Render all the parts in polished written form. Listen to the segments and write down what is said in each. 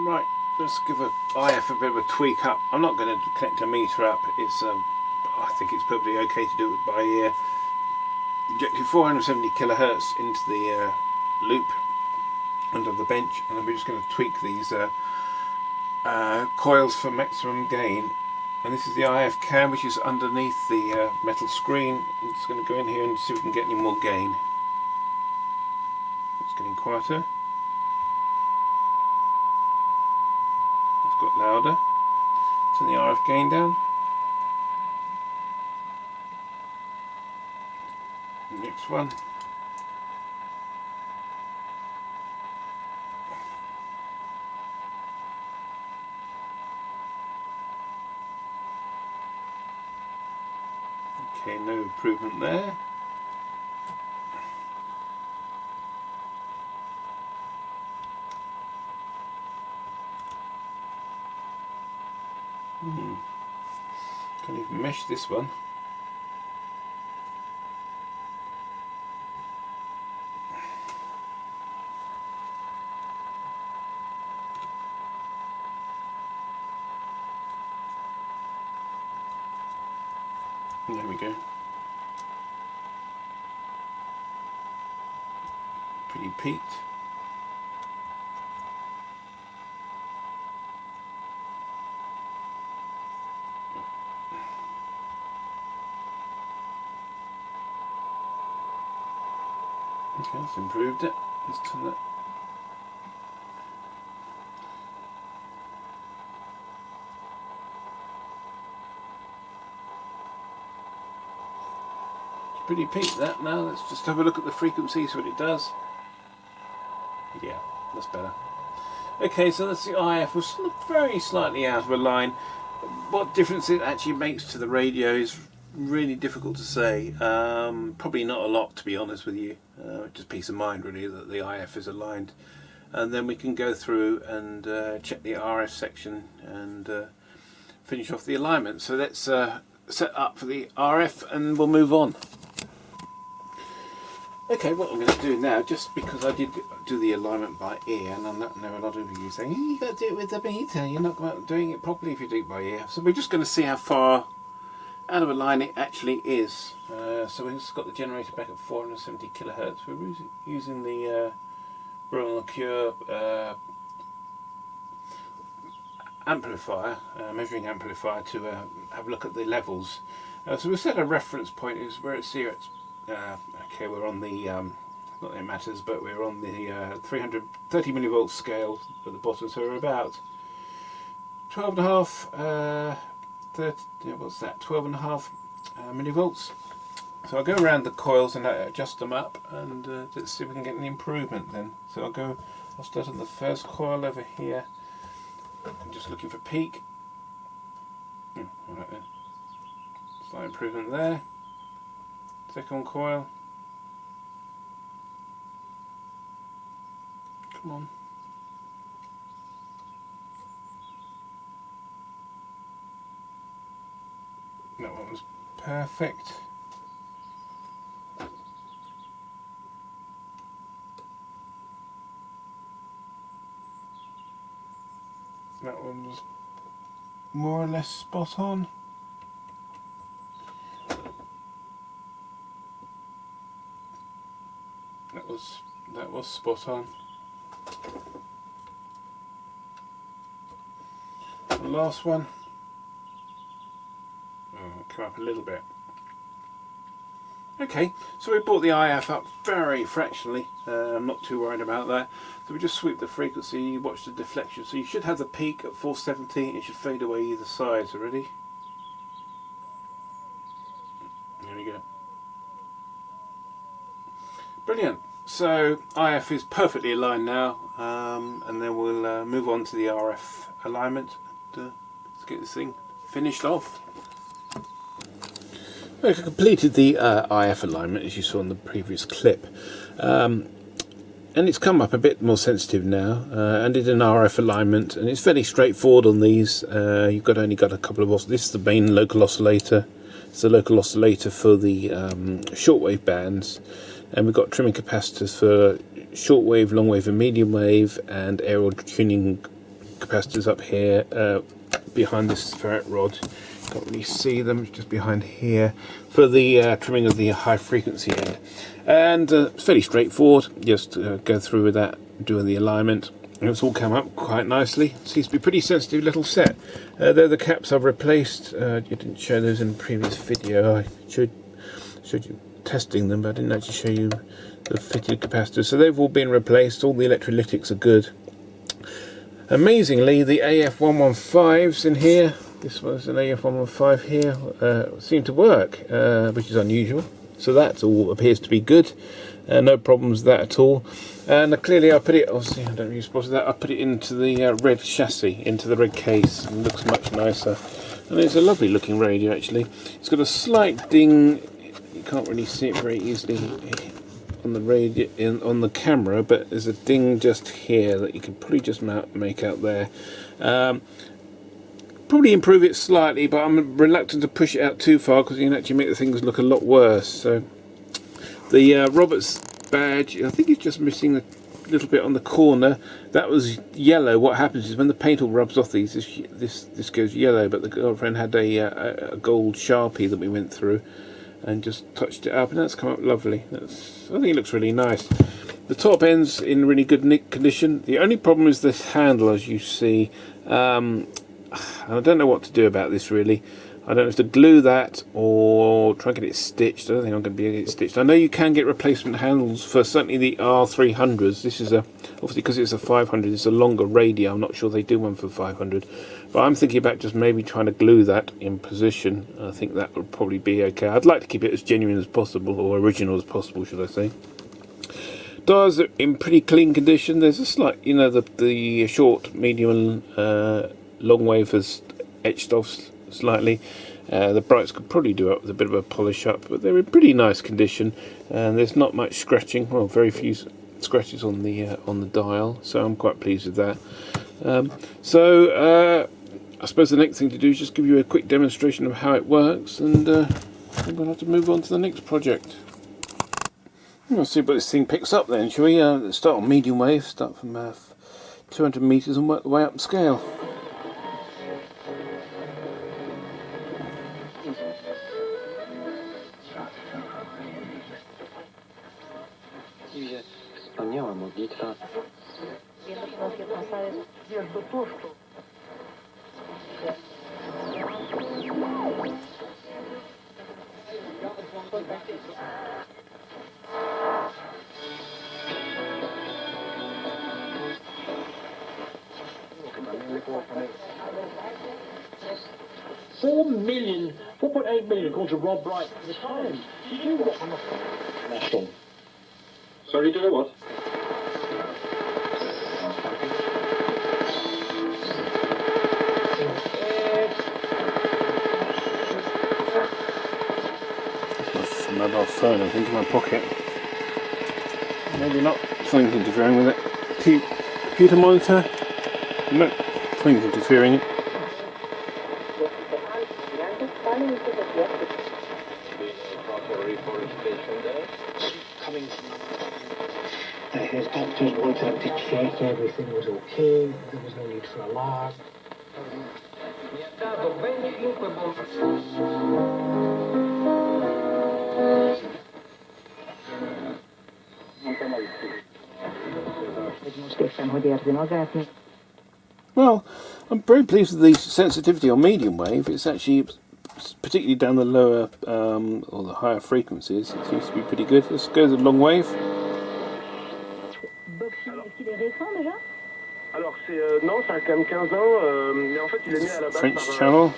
Right, let's give a IF a bit of a tweak up. I'm not going to connect a meter up. It's I think it's perfectly okay to do it by ear. Injecting 470 kilohertz into the loop under the bench, and then we're just going to tweak these coils for maximum gain. And this is the IF cam, which is underneath the metal screen. I'm just going to go in here and see if we can get any more gain. It's getting quieter. It's got louder. Turn the RF gain down. Next one. Okay, no improvement there. Can't even mesh this one. There we go. Pretty peaked. Okay, that's improved it. Let's turn that. It's pretty peaked that now. Let's just have a look at the frequency, see what it does. Yeah, that's better. Okay, so that's the IF. We're still very slightly out of a line. What difference it actually makes to the radio is really difficult to say. Probably not a lot, to be honest with you. Just peace of mind really that the IF is aligned, and then we can go through and check the RF section and finish off the alignment. So let's set up for the RF and we'll move on. Okay, what I'm going to do now, just because I did do the alignment by ear, and I know a lot of you saying, you've got to do it with the meter, you're not doing it properly if you do it by ear. So we're just going to see how far out of a line it actually is. So we've just got the generator back at 470 kilohertz. We're using the Royal Cure amplifier, measuring amplifier, to have a look at the levels. So we set a reference point is where it's here. Okay, we're on the not that it matters, but we're on the 330 millivolt scale at the bottom. So we're about 12.5. What's that? 12.5 millivolts. So I'll go around the coils and adjust them up, and let's see if we can get any improvement then. So I'll start on the first coil over here. I'm just looking for peak. Right then. Slight improvement there. Second coil. Come on. That one was perfect. That one was more or less spot on. That was spot on. The last one. Come up a little bit. Okay, so we brought the IF up very fractionally. I'm not too worried about that. So we just sweep the frequency, watch the deflection. So you should have the peak at 470. It should fade away either side. So ready? There we go. Brilliant. So IF is perfectly aligned now, and then we'll move on to the RF alignment. Let's get this thing finished off. I completed the IF alignment as you saw in the previous clip, and it's come up a bit more sensitive now, and did an RF alignment, and it's fairly straightforward on these. You've only got a couple of this is the main local oscillator. It's the local oscillator for the shortwave bands, and we've got trimming capacitors for shortwave, long wave and medium wave, and aerial tuning capacitors up here behind this ferrite rod. Can't really see them, just behind here, for the trimming of the high frequency end. And it's fairly straightforward, just go through with that, doing the alignment, and it's all come up quite nicely. It seems to be a pretty sensitive little set. They're the caps I've replaced. You didn't show those in the previous video. I showed you testing them, but I didn't actually show you the fitted capacitors. So they've all been replaced, all the electrolytics are good. Amazingly, the AF115s in here, this was an AF115 here, seem to work, which is unusual. So that all appears to be good. No problems with that at all. And clearly I put it, obviously I don't really spot that, I put it into the red chassis, into the red case, and it looks much nicer. And it's a lovely looking radio actually. It's got a slight ding, you can't really see it very easily on the radio, on the camera, but there's a ding just here that you can probably just make out there. Probably improve it slightly, but I'm reluctant to push it out too far because you can actually make the things look a lot worse. So the Roberts badge, I think it's just missing a little bit on the corner. That was yellow. What happens is when the paint all rubs off these, this goes yellow. But the girlfriend had a gold Sharpie that we went through and just touched it up, and that's come up lovely. I think it looks really nice. The top end's in really good condition. The only problem is this handle, as you see. I don't know what to do about this really. I don't know if to glue that or try and get it stitched. I don't think I'm going to be able to get it stitched. I know you can get replacement handles for certainly the R300s. This is obviously because it's a 500, it's a longer radio. I'm not sure they do one for 500. But I'm thinking about just maybe trying to glue that in position. I think that would probably be okay. I'd like to keep it as genuine as possible, or original as possible, should I say. Dials are in pretty clean condition. There's a slight, you know, the short, medium and long wave has etched off slightly. The brights could probably do it with a bit of a polish up, but they're in pretty nice condition, and there's not much scratching. Well, very few scratches on the dial, so I'm quite pleased with that. I suppose the next thing to do is just give you a quick demonstration of how it works, and we'll have to move on to the next project. Let's see what this thing picks up then, shall we? Let's start on medium wave, start from 200 meters and work the way up the scale. Wspaniała modlitwa. $4.8 million according to Rob Bright at the time. Did you watch National? Sorry, do you know what? My mobile phone, I think, in my pocket. Maybe not. Something's interfering with it. Computer monitor? No, something's interfering it. His doctors wanted him to check everything was okay, there was no need for alarm. Well, I'm very pleased with the sensitivity on medium wave. It's actually, particularly down the lower or the higher frequencies, it seems to be pretty good. Let's go to the long wave. Alors c'est non, ça a quand même 15 ans, mais en fait il est né à la base French par channel.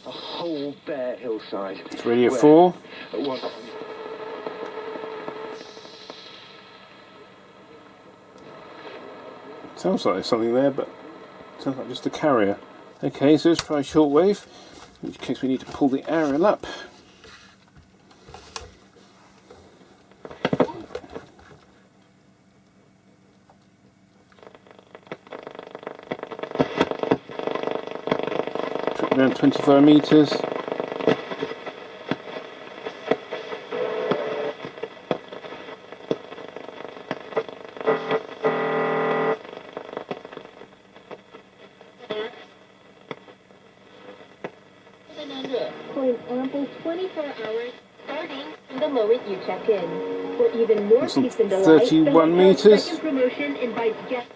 a whole bare hillside. It's radio 4. Sounds like there's something there, but it sounds like just a carrier. Okay, so let's try shortwave, in which case we need to pull the aerial up. Around 25 meters. an ample 24 hours starting the moment you check in. For even more peace and delight, 31 the hotel's meters. second promotion invites guests.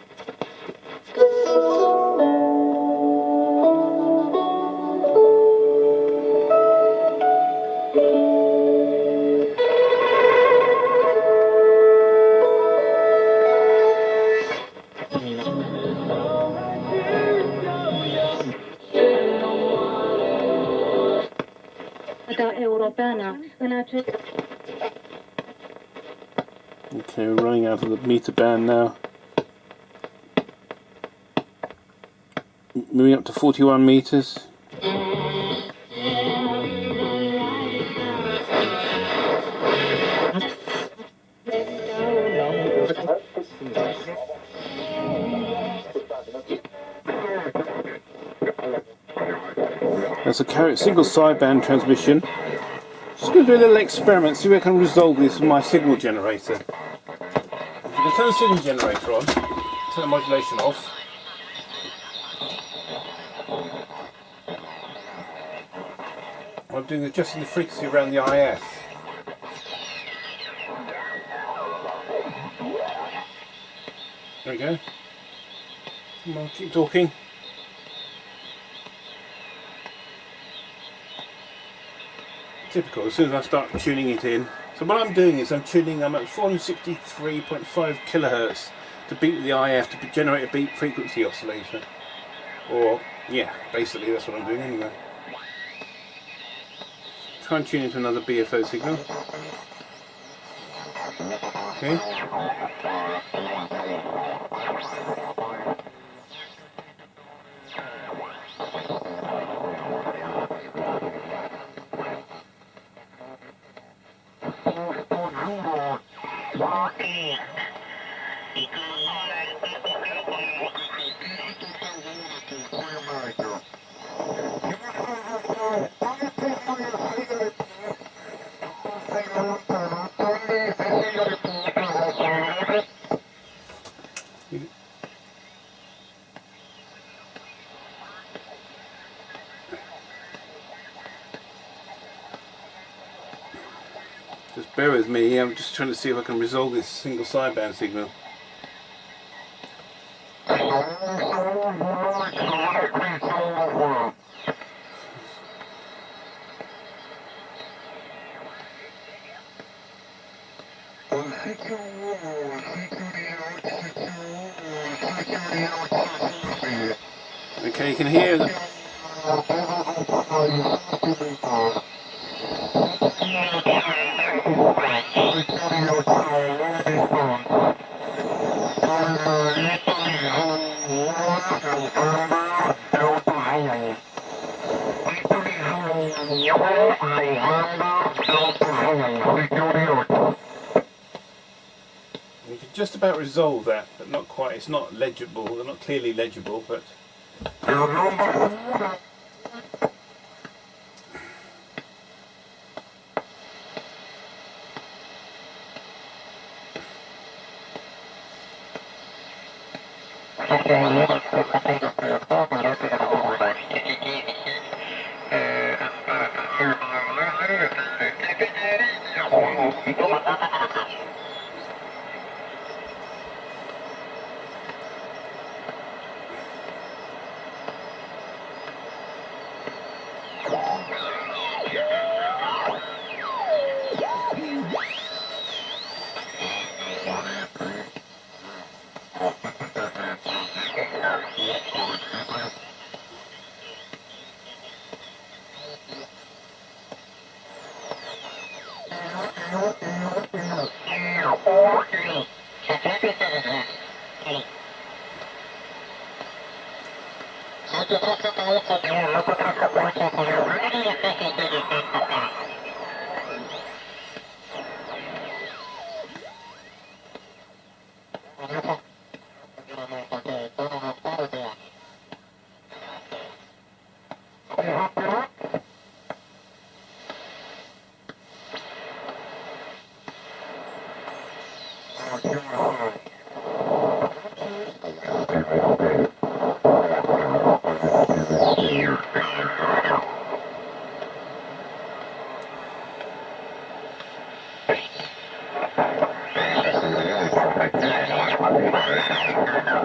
Okay, we're running out of the meter band now. Moving up to 41 meters. That's a single sideband transmission. Just going to do a little experiment, see if I can resolve this with my signal generator. I'm going to turn the signal generator on, turn the modulation off. I'm doing adjusting the frequency around the IF. There we go. Come on, keep talking. Typical, as soon as I start tuning it in. So what I'm doing is I'm at 463.5 kilohertz to beat the IF to generate a beat frequency oscillator. Or, yeah, basically that's what I'm doing anyway. Try and tune into another BFO signal. Okay. Just bear with me, I'm just trying to see if I can resolve this single sideband signal. Okay, you can hear that. You can just about resolve that, but not quite. It's not legible, they're not clearly legible, but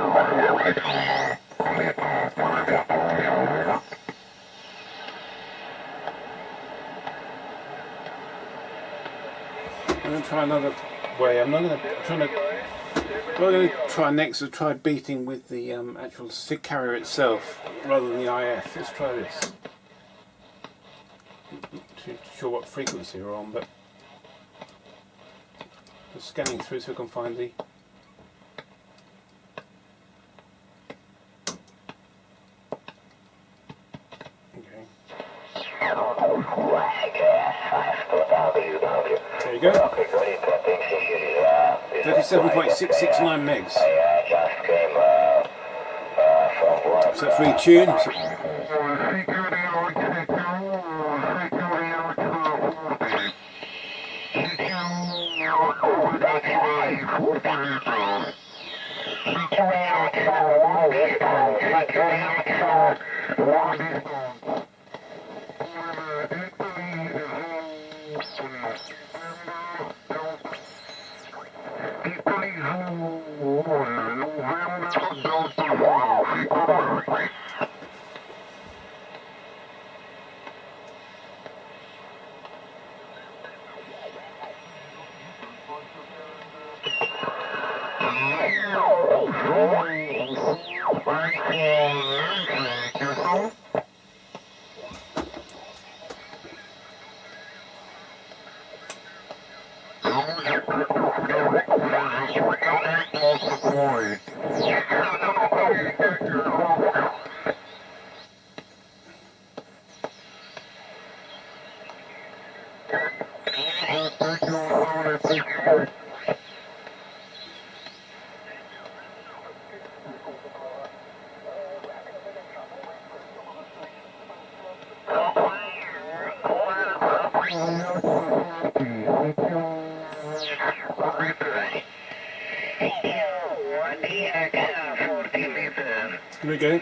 I'm going to try another way. I'm not going to try next to try beating with the actual SIG carrier itself rather than the IF. Let's try this. Not too sure what frequency we're on, but just scanning through so we can find the. There you go. 37.669 megs. So let's retune. Here we go.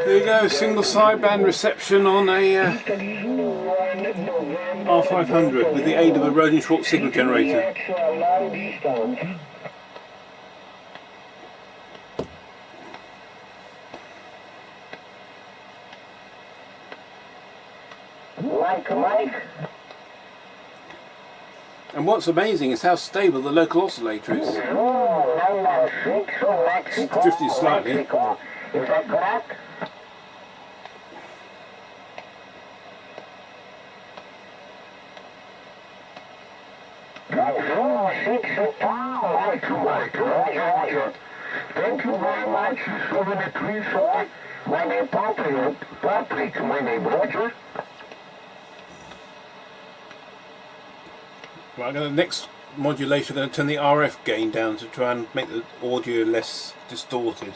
There you go, single sideband reception on a R500 with the aid of a Rodin Schwartz signal generator. And what's amazing is how stable the local oscillator is. It's drifting slightly. Is that correct? Thank you very much for the pre-show. My name Patrick, my name Roger. Right, I'm going to next modulation, I'm going to turn the RF gain down to try and make the audio less distorted.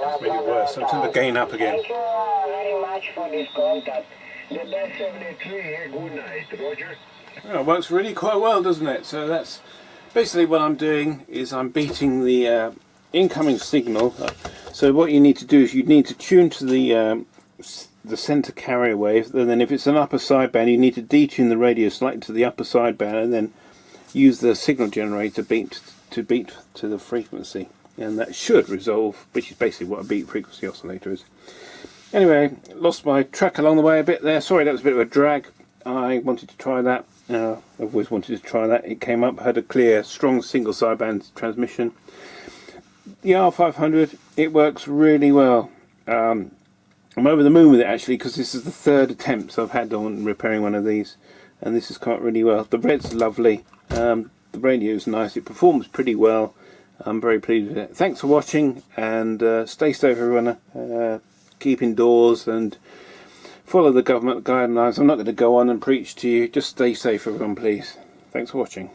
Let's make it worse, so I'll turn the gain up again. Thank you very much for this contact. The best 73 here. Good night, Roger. Well, it works really quite well, doesn't it? So that's basically what I'm doing, is I'm beating the incoming signal. So what you need to do is you need to tune to the center carrier wave, and then if it's an upper sideband you need to detune the radio slightly to the upper sideband and then use the signal generator beat to the frequency, and that should resolve, which is basically what a beat frequency oscillator is. Anyway, lost my track along the way a bit there. Sorry, that was a bit of a drag. I wanted to try that. I've always wanted to try that. It came up, had a clear, strong single sideband transmission. The R500, it works really well. I'm over the moon with it actually, because this is the third attempt I've had on repairing one of these, and this has come out really well. The red's lovely. The radio's nice. It performs pretty well. I'm very pleased with it. Thanks for watching, and stay safe everyone. Keep indoors and follow the government guidelines. I'm not going to go on and preach to you. Just stay safe everyone, please. Thanks for watching.